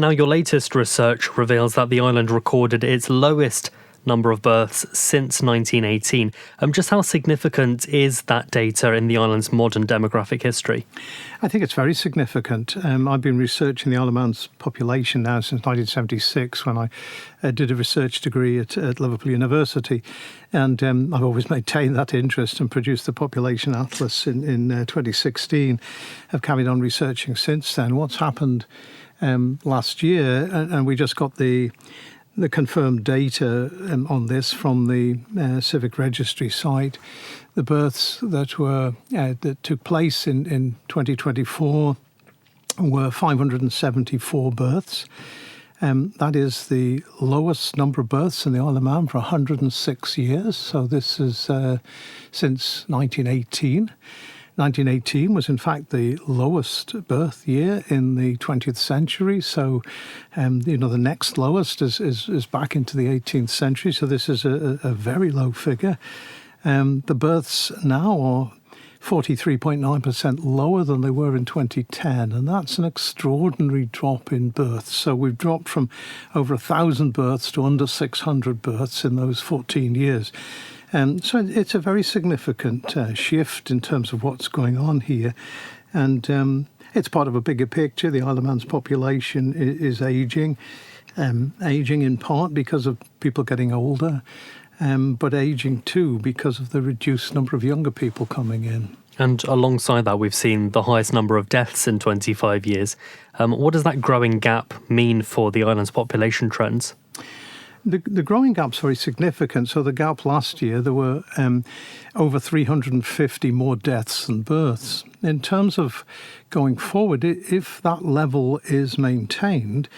Now, your latest research reveals that the island recorded its lowest number of births since 1918. Just how significant is that data in the island's modern demographic history? I think it's very significant. I've been researching the Isle of Man's population now since 1976, when I did a research degree at Liverpool University. And I've always maintained that interest and produced the Population Atlas in 2016. I've carried on researching since then. What's happened last year, and we just got the confirmed data on this from the Civic Registry site. The births that took place in 2024 were 574 births. That is the lowest number of births in the Isle of Man for 106 years. So this is since 1918. 1918 was in fact the lowest birth year in the 20th century. So, the next lowest is back into the 18th century. So this is a very low figure. The births now are 43.9% lower than they were in 2010. And that's an extraordinary drop in births. So we've dropped from over 1,000 births to under 600 births in those 14 years. So it's a very significant shift in terms of what's going on here. And it's part of a bigger picture. The Isle of Man's population is ageing in part because of people getting older, but ageing too because of the reduced number of younger people coming in. And alongside that, we've seen the highest number of deaths in 25 years. What does that growing gap mean for the island's population trends? The growing gap's very significant. So the gap last year, there were over 350 more deaths than births. In terms of going forward, if that level is maintained,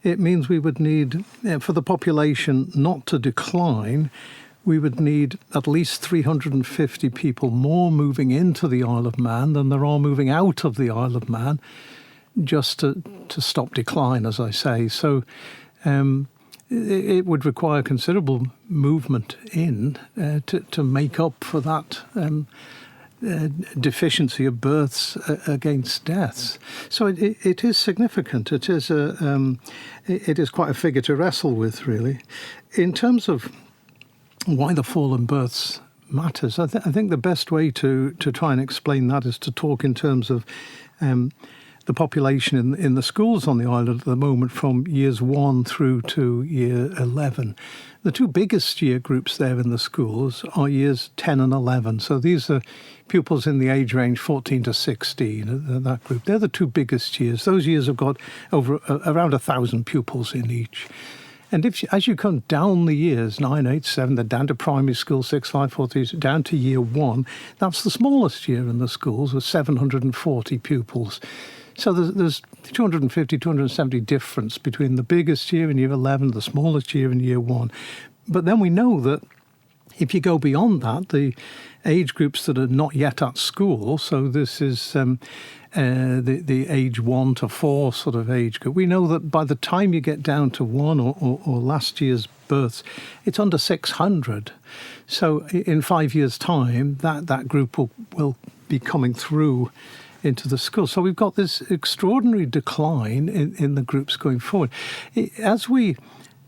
it means we would need, for the population not to decline, we would need at least 350 people more moving into the Isle of Man than there are moving out of the Isle of Man, just to stop decline, as I say. So it would require considerable movement in to make up for that deficiency of births against deaths. So it is significant. It is quite a figure to wrestle with, really. In terms of why the fall in births matters, I think the best way to try and explain that is to talk in terms of the population in the schools on the island at the moment from years 1 through to year 11. The two biggest year groups there in the schools are years 10 and 11. So these are pupils in the age range 14 to 16, that group. They're the two biggest years. Those years have got around 1,000 pupils in each. And as you come down the years, 9, 8, 7, they're down to primary school, 6, 5, 4, 3, down to year 1, that's the smallest year in the schools with 740 pupils. So there's 250, 270 difference between the biggest year in year 11, the smallest year in year 1. But then we know that if you go beyond that, the age groups that are not yet at school, so this is the age 1 to 4 sort of age group, we know that by the time you get down to 1 or last year's births, it's under 600. So in 5 years' time, that group will be coming through into the school. So we've got this extraordinary decline in the groups going forward. As we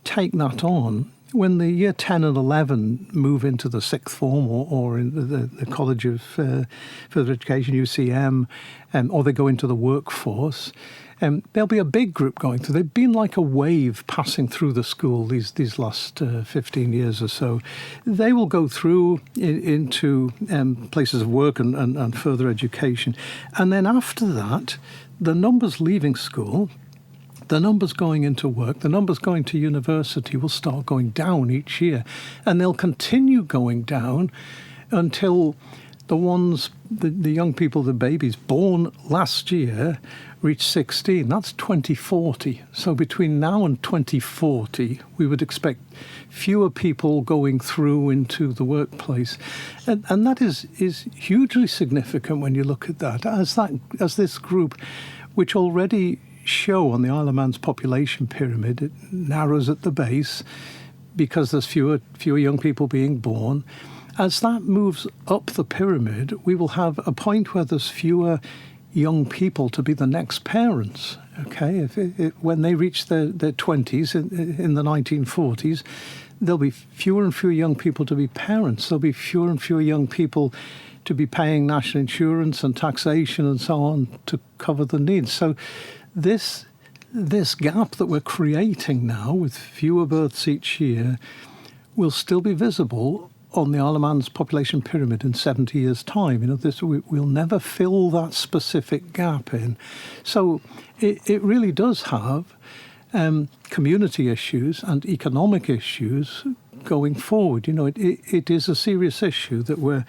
take that on, when the year 10 and 11 move into the sixth form or in the College of Further Education, UCM, or they go into the workforce, there'll be a big group going through. They've been like a wave passing through the school these last 15 years or so. They will go through into places of work and further education. And then after that, the numbers leaving school, the numbers going into work, the numbers going to university will start going down each year. And they'll continue going down until the young people, the babies born last year, reach 16. That's 2040. So between now and 2040, we would expect fewer people going through into the workplace. And that is hugely significant when you look at that. As this group, which already show on the Isle of Man's population pyramid, it narrows at the base because there's fewer young people being born. As that moves up the pyramid, we will have a point where there's fewer young people to be the next parents. Okay, when they reach their 20s in the 1940s, there'll be fewer and fewer young people to be parents. There'll be fewer and fewer young people to be paying national insurance and taxation and so on to cover the needs. So this gap that we're creating now with fewer births each year will still be visible on the Isle of Man's population pyramid in 70 years' time. We'll never fill that specific gap in. So it really does have community issues and economic issues going forward. It is a serious issue that we're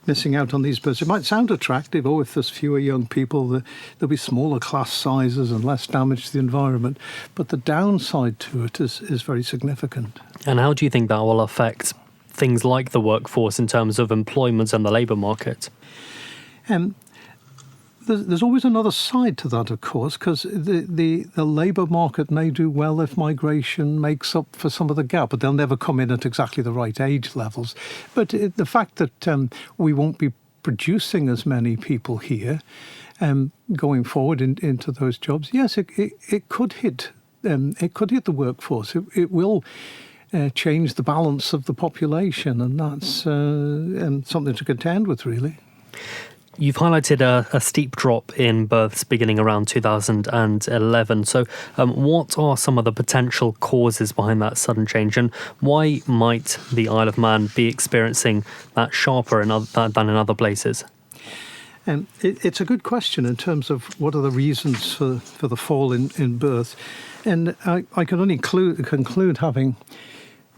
missing out on these births. It might sound attractive, if there's fewer young people, there'll be smaller class sizes and less damage to the environment. But the downside to it is very significant. And how do you think that will affect things like the workforce in terms of employment and the labour market? There's always another side to that, of course, because the labour market may do well if migration makes up for some of the gap, but they'll never come in at exactly the right age levels. But the fact that we won't be producing as many people here going forward into those jobs, yes, it could hit the workforce. It will change the balance of the population, and that's something to contend with, really. You've highlighted a steep drop in births beginning around 2011. So what are some of the potential causes behind that sudden change, and why might the Isle of Man be experiencing that sharper than in other places? It's a good question in terms of what are the reasons for the fall in birth. And I can only conclude, having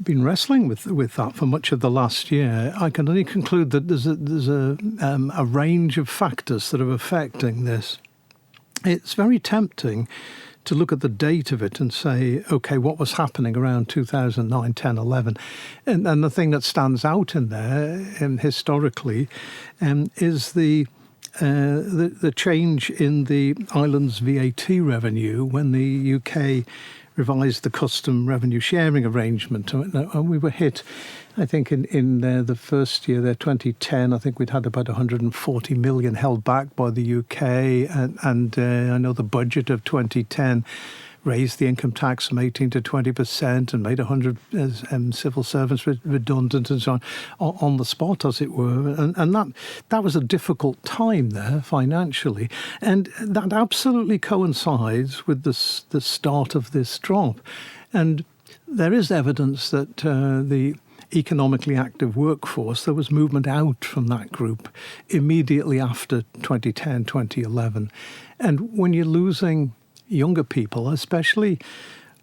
been wrestling with that for much of the last year, I can only conclude that there's a range of factors that are affecting this. It's very tempting to look at the date of it and say, OK, what was happening around 2009, 10, 11? And the thing that stands out in there historically is the change in the island's VAT revenue when the UK revised the custom revenue sharing arrangement. And we were hit, I think, in the first year there, 2010, I think we'd had about 140 million held back by the UK. And I know the budget of 2010 raised the income tax from 18 to 20% and made 100 civil servants redundant and so on the spot, as it were. And that was a difficult time there financially. And that absolutely coincides with the start of this drop. And there is evidence that the economically active workforce, there was movement out from that group immediately after 2010, 2011. And when you're losing younger people, especially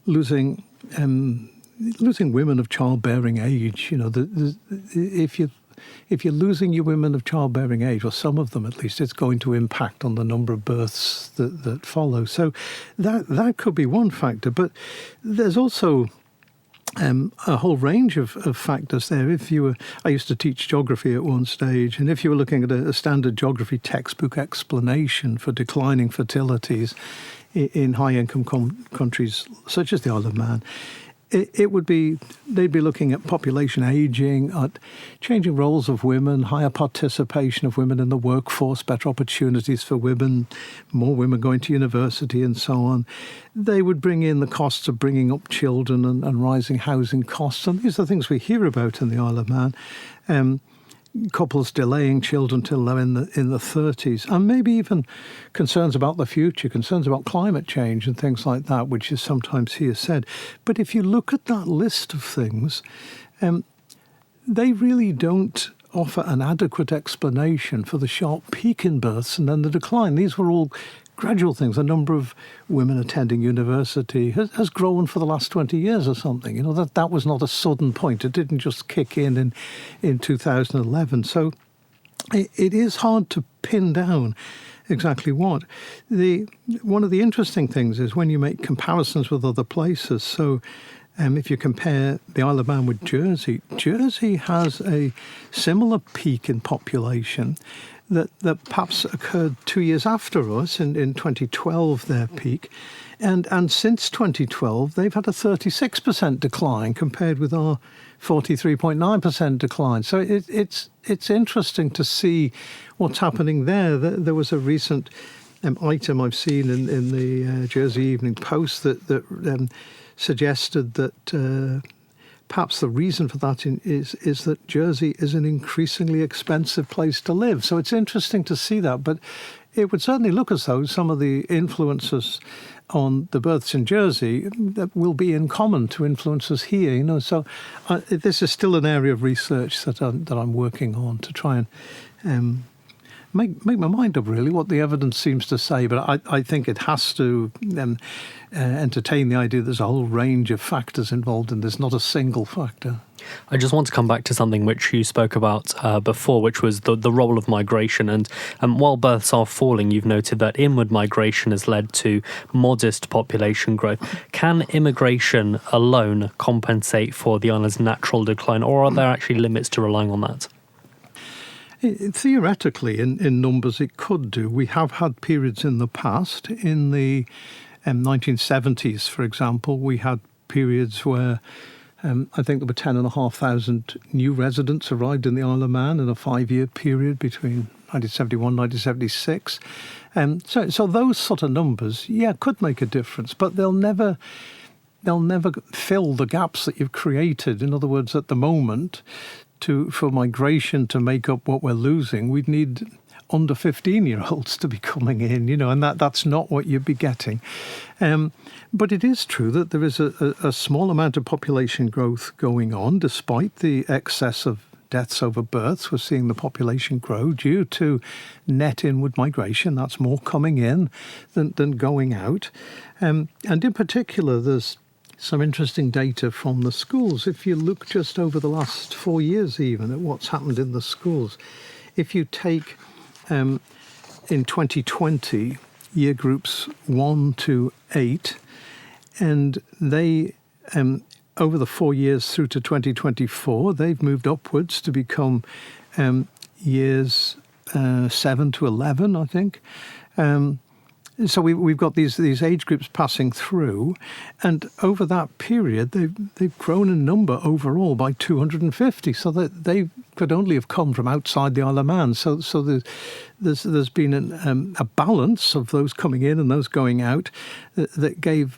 losing women of childbearing age, if you're losing your women of childbearing age, or some of them at least, it's going to impact on the number of births that follow. So that could be one factor, but there's also a whole range of factors there. I used to teach geography at one stage, and if you were looking at a standard geography textbook explanation for declining fertilities in high-income countries such as the Isle of Man, they'd be looking at population ageing, at changing roles of women, higher participation of women in the workforce, better opportunities for women, more women going to university and so on. They would bring in the costs of bringing up children and rising housing costs. And these are things we hear about in the Isle of Man. Couples delaying children till they're in the 30s, and maybe even concerns about the future, concerns about climate change and things like that, which is sometimes here said. But if you look at that list of things, they really don't offer an adequate explanation for the sharp peak in births and then the decline. These were all gradual things. The number of women attending university has grown for the last 20 years or something. That was not a sudden point. It didn't just kick in 2011. So it is hard to pin down exactly what. One of the interesting things is when you make comparisons with other places. So if you compare the Isle of Man with Jersey, Jersey has a similar peak in population that perhaps occurred 2 years after us in 2012, their peak. And since 2012, they've had a 36% decline compared with our 43.9% decline. So it's interesting to see what's happening there. There was a recent item I've seen in the Jersey Evening Post that suggested that perhaps the reason for that is that Jersey is an increasingly expensive place to live. So it's interesting to see that, but it would certainly look as though some of the influences on the births in Jersey that will be in common to influences here. So this is still an area of research that I'm working on to try and make my mind up really what the evidence seems to say. But I think it has to entertain the idea there's a whole range of factors involved in this, not a single factor. I just want to come back to something which you spoke about before, which was the role of migration. And while births are falling, you've noted that inward migration has led to modest population growth. Can immigration alone compensate for the island's natural decline, or are there actually limits to relying on that? Theoretically, in numbers, it could do. We have had periods in the past. In the 1970s, for example, we had periods where I think there were 10,500 new residents arrived in the Isle of Man in a 5-year period between 1971 and 1976. So those sort of numbers, could make a difference, but they'll never fill the gaps that you've created. In other words, at the moment, for migration to make up what we're losing, we'd need under 15-year-olds to be coming in, and that's not what you'd be getting. But it is true that there is a small amount of population growth going on, despite the excess of deaths over births. We're seeing the population grow due to net inward migration. That's more coming in than going out. And in particular, there's some interesting data from the schools. If you look just over the last 4 years even at what's happened in the schools, if you take in 2020 year groups 1 to 8, and they over the 4 years through to 2024, they've moved upwards to become years 7 to 11, I think. So we've got these age groups passing through, and over that period they've grown in number overall by 250. So that they could only have come from outside the Isle of Man. So there's been a balance of those coming in and those going out that gave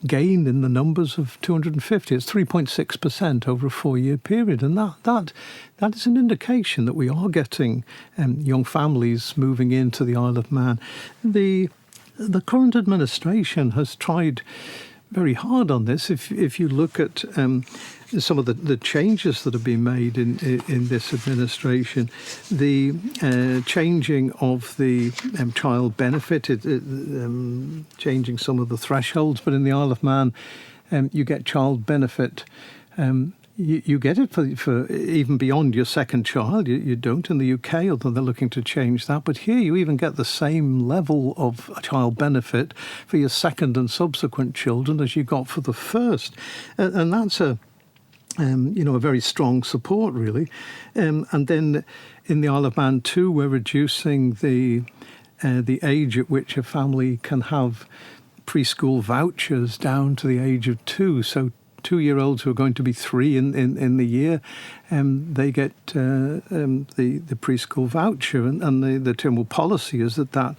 gain in the numbers of 250. It's 3.6% over a 4-year period, and that is an indication that we are getting young families moving into the Isle of Man. The current administration has tried very hard on this. If you look at some of the changes that have been made in this administration, the changing of the child benefit, changing some of the thresholds, but in the Isle of Man, you get child benefit. You get it for even beyond your second child. You don't in the UK, although they're looking to change that. But here you even get the same level of child benefit for your second and subsequent children as you got for the first. And that's a very strong support, really. And then in the Isle of Man too, we're reducing the age at which a family can have preschool vouchers down to the age of 2. So 2-year-olds who are going to be 3 in the year, they get the preschool voucher, and the general policy is that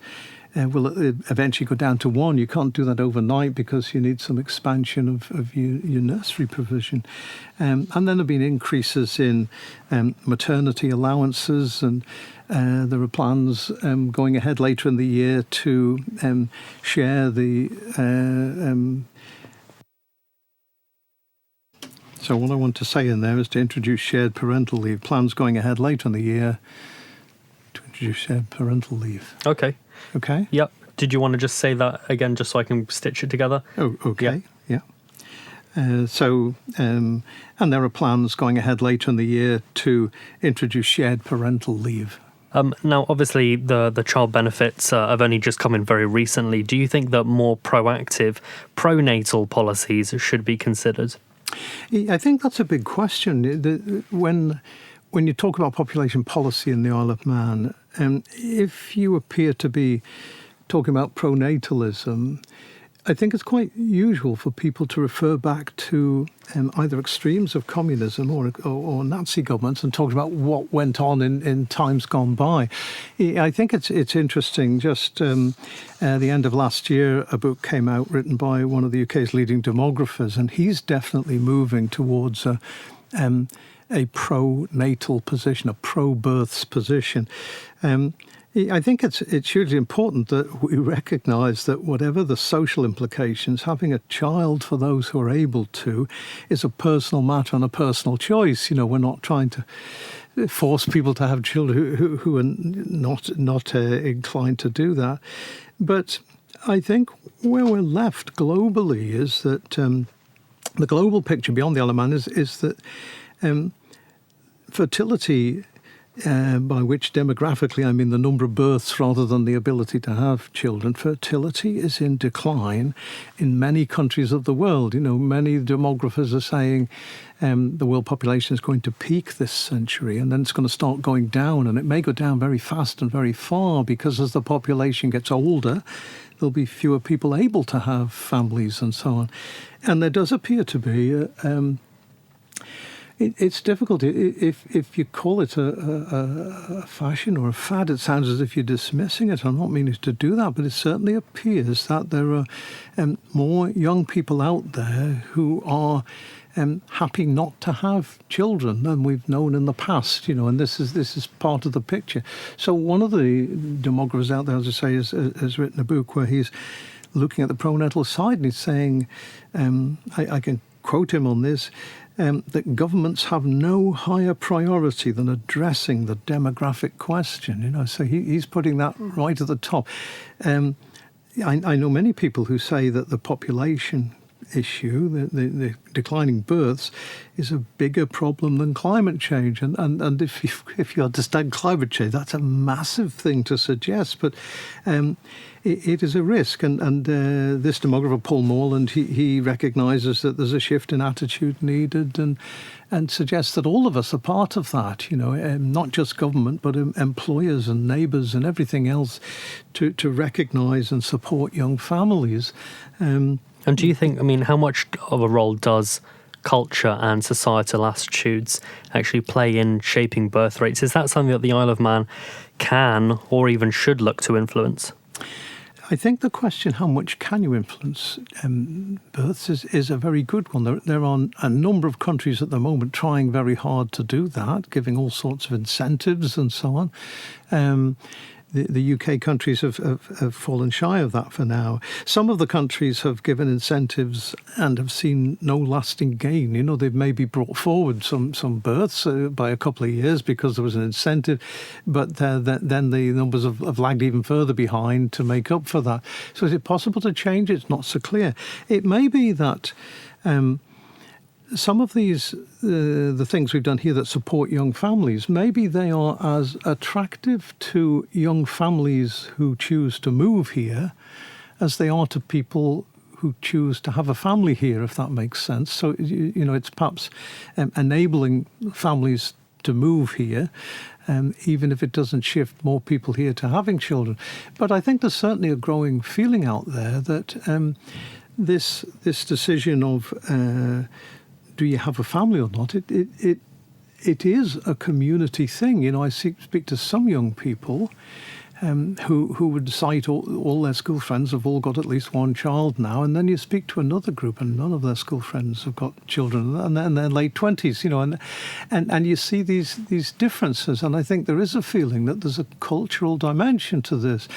will eventually go down to 1. You can't do that overnight because you need some expansion of your nursery provision. And then there have been increases in maternity allowances, and there are plans going ahead later in the year to share the So what I want to say in there is to introduce shared parental leave. Plans going ahead later in the year to introduce shared parental leave. Okay. Okay? Yep. Did you want to just say that again, just so I can stitch it together? Oh, okay. Yeah. And there are plans going ahead later in the year to introduce shared parental leave. Now, obviously, the child benefits have only just come in very recently. Do you think that more proactive pronatal policies should be considered? I think that's a big question. When you talk about population policy in the Isle of Man, if you appear to be talking about pronatalism, I think it's quite usual for people to refer back to either extremes of communism or Nazi governments and talk about what went on in times gone by. I think it's interesting. Just the end of last year, a book came out written by one of the UK's leading demographers, and he's definitely moving towards a pro-natal position, a pro-births position. I think it's hugely important that we recognise that whatever the social implications, having a child for those who are able to is a personal matter and a personal choice. We're not trying to force people to have children who are not inclined to do that. But I think where we're left globally is that the global picture beyond the Isle of Man is that fertility, by which demographically I mean the number of births rather than the ability to have children, fertility is in decline in many countries of the world. Many demographers are saying the world population is going to peak this century and then it's going to start going down, and it may go down very fast and very far because as the population gets older, there'll be fewer people able to have families and so on. And there does appear to be it's difficult. If you call it a fashion or a fad, it sounds as if you're dismissing it. I'm not meaning to do that, but it certainly appears that there are more young people out there who are happy not to have children than we've known in the past, and this is part of the picture. So one of the demographers out there, as I say, has written a book where he's looking at the pronatal side, and he's saying, I can quote him on this, that governments have no higher priority than addressing the demographic question. So he's putting that right at the top. I know many people who say that the population issue, the declining births, is a bigger problem than climate change. And if you understand climate change, that's a massive thing to suggest. But it is a risk. And this demographer, Paul Morland, he recognises that there's a shift in attitude needed and suggests that all of us are part of that, not just government, but employers and neighbours and everything else to recognise and support young families. And do you think, how much of a role does culture and societal attitudes actually play in shaping birth rates? Is that something that the Isle of Man can or even should look to influence? I think the question, how much can you influence births, is a very good one. There are a number of countries at the moment trying very hard to do that, giving all sorts of incentives and so on. The UK countries have fallen shy of that for now. Some of the countries have given incentives and have seen no lasting gain. They've maybe brought forward some births by a couple of years because there was an incentive, but then the numbers have lagged even further behind to make up for that. So is it possible to change? It's not so clear. It may be that some of these, the things we've done here that support young families, maybe they are as attractive to young families who choose to move here as they are to people who choose to have a family here, if that makes sense. So, it's perhaps enabling families to move here, even if it doesn't shift more people here to having children. But I think there's certainly a growing feeling out there that this decision of do you have a family or not? It is a community thing. I speak to some young people who would cite all their school friends have all got at least one child now, and then you speak to another group and none of their school friends have got children, and then they're late 20s, and you see these differences, and I think there is a feeling that there's a cultural dimension to this.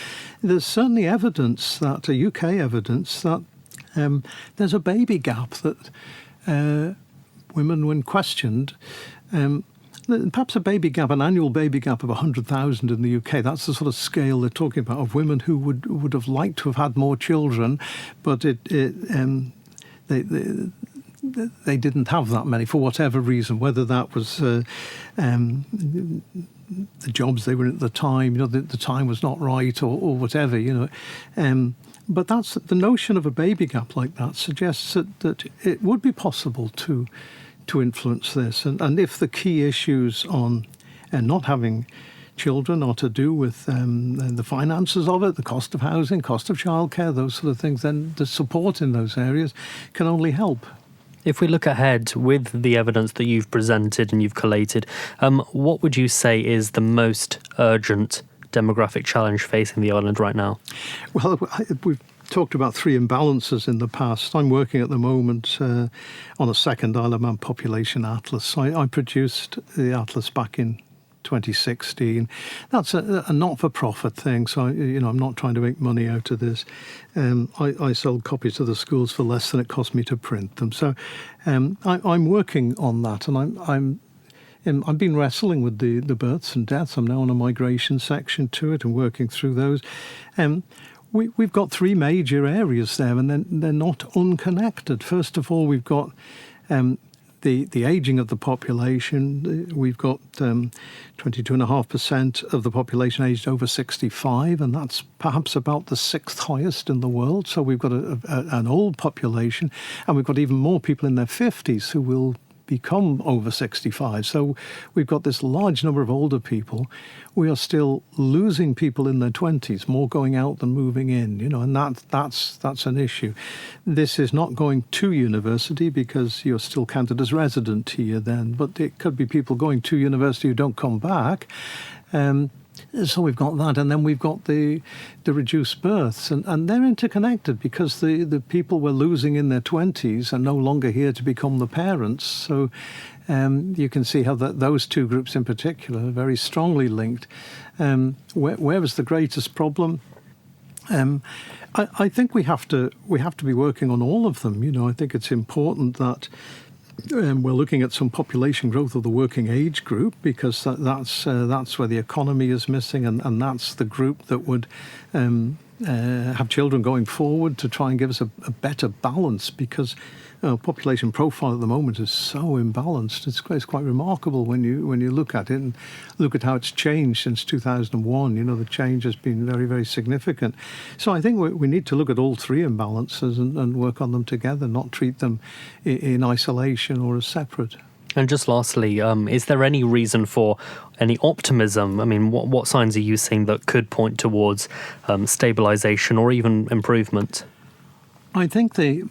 There's certainly evidence that, UK evidence, that there's a baby gap that women, when questioned, perhaps an annual baby gap of 100,000 in the UK. That's the sort of scale they're talking about, of women who would have liked to have had more children, but they didn't have that many for whatever reason, whether that was the jobs they were in at the time, the time was not right or whatever, But that's the notion of a baby gap like that suggests that it would be possible to influence this. And if the key issues on not having children are to do with the finances of it, the cost of housing, cost of childcare, those sort of things, then the support in those areas can only help. If we look ahead with the evidence that you've presented and you've collated, what would you say is the most urgent demographic challenge facing the island right now? Well, we've talked about three imbalances in the past. I'm working at the moment on a second Isle of Man population atlas. I produced the atlas back in 2016. That's a not-for-profit thing, so I'm not trying to make money out of this. I sold copies to the schools for less than it cost me to print them. So I'm working on that, and I've been wrestling with the births and deaths. I'm now on a migration section to it and working through those. We've got three major areas there, and they're not unconnected. First of all, we've got the ageing of the population. We've got 22.5% of the population aged over 65, and that's perhaps about the sixth highest in the world. So we've got an old population, and we've got even more people in their 50s who will become over 65. So we've got this large number of older people. We are still losing people in their 20s, more going out than moving in, and that's an issue. This is not going to university because you're still counted as resident here then, but it could be people going to university who don't come back. So we've got that, and then we've got the reduced births, and they're interconnected because the people we're losing in their 20s are no longer here to become the parents. So you can see how those two groups in particular are very strongly linked. Where is the greatest problem? I think we have to be working on all of them. I think it's important that we're looking at some population growth of the working age group, because that's where the economy is missing, and that's the group that would have children going forward to try and give us a better balance, because population profile at the moment is so imbalanced. It's quite remarkable when you look at it and look at how it's changed since 2001. The change has been very, very significant. So I think we need to look at all three imbalances and work on them together, not treat them in isolation or as separate. And just lastly, is there any reason for any optimism? I mean, what signs are you seeing that could point towards stabilisation or even improvement? I think the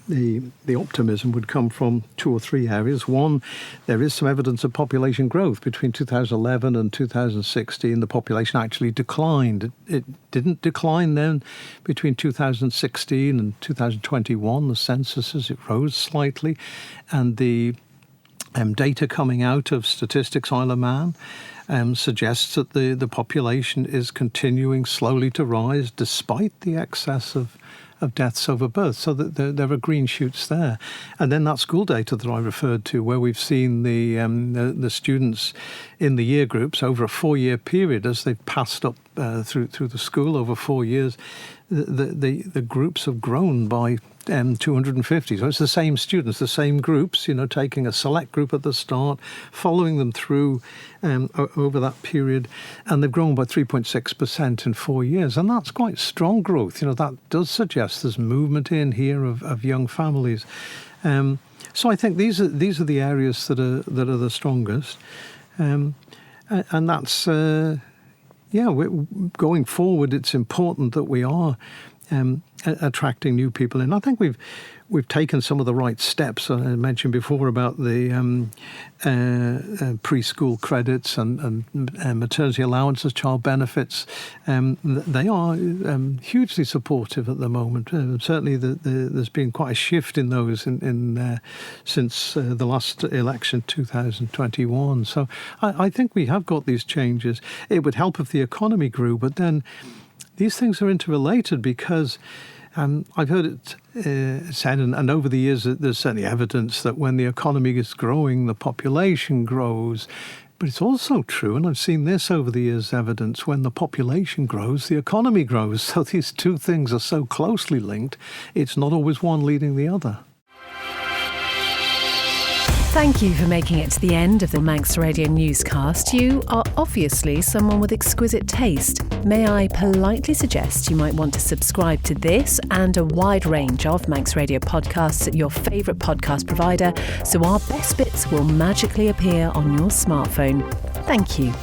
optimism would come from two or three areas. One, there is some evidence of population growth. Between 2011 and 2016, the population actually declined. It didn't decline then. Between 2016 and 2021, the censuses, it rose slightly. And the data coming out of Statistics Isle of Man suggests that the population is continuing slowly to rise despite the excess of deaths over birth, so that there are green shoots there. And then that school data that I referred to, where we've seen the students in the year groups over a 4-year period, as they've passed up through the school over 4 years, the groups have grown by 250. So it's the same students, the same groups, taking a select group at the start, following them through over that period, and they've grown by 3.6% in 4 years. And that's quite strong growth. That does suggest there's movement in here of young families. So I think these are the areas that are the strongest. And that's, going forward, it's important that we are attracting new people in. I think we've taken some of the right steps. I mentioned before about the preschool credits and maternity allowances, child benefits. They are hugely supportive at the moment. Certainly, there's been quite a shift in those since the last election, 2021. So I think we have got these changes. It would help if the economy grew, but then these things are interrelated, because I've heard it said, and over the years there's certainly evidence that when the economy is growing, the population grows. But it's also true, and I've seen this over the years, evidence, when the population grows, the economy grows. So these two things are so closely linked, it's not always one leading the other. Thank you for making it to the end of the Manx Radio Newscast. You are obviously someone with exquisite taste. May I politely suggest you might want to subscribe to this and a wide range of Manx Radio podcasts at your favourite podcast provider, so our best bits will magically appear on your smartphone. Thank you.